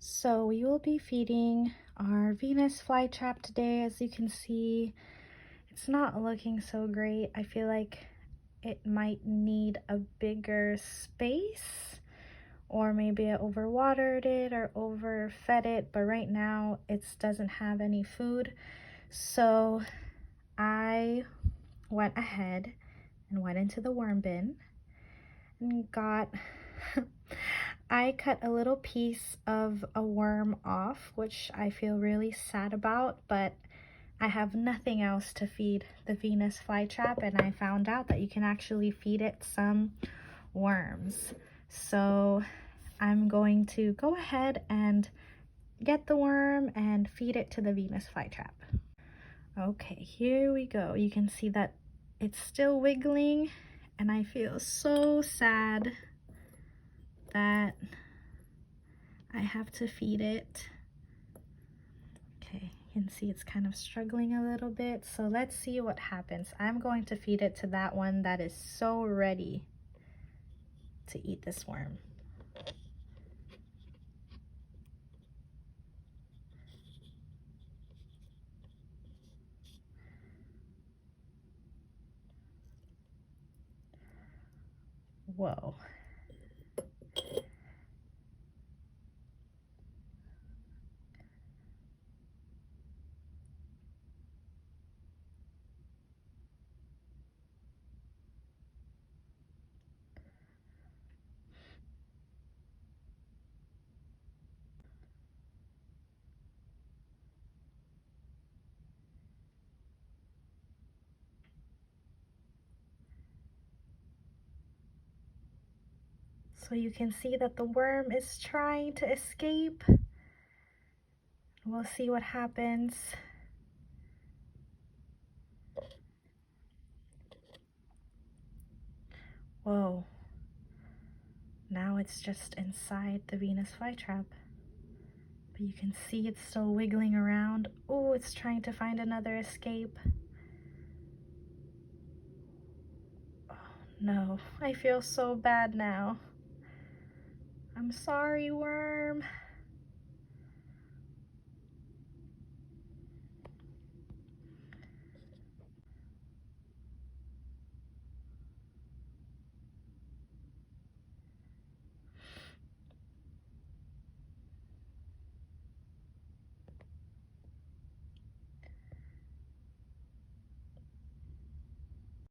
So we will be feeding our Venus flytrap today. As you can see, it's not looking so great. I feel like it might need a bigger space, or maybe I overwatered it or overfed it, but right now it doesn't have any food. So I went ahead and went into the worm bin and got I cut a little piece of a worm off, which I feel really sad about, but I have nothing else to feed the Venus flytrap, and I found out that you can actually feed it some worms. So I'm going to go ahead and get the worm and feed it to the Venus flytrap. Okay, here we go. You can see that it's still wiggling, and I feel so sad that I have to feed it. Okay, you can see it's kind of struggling a little bit. So let's see what happens. I'm going to feed it to that one that is so ready to eat this worm. Whoa. So you can see that the worm is trying to escape. We'll see what happens. Whoa. Now it's just inside the Venus flytrap. But you can see it's still wiggling around. Oh, it's trying to find another escape. Oh, no, I feel so bad now. I'm sorry, worm.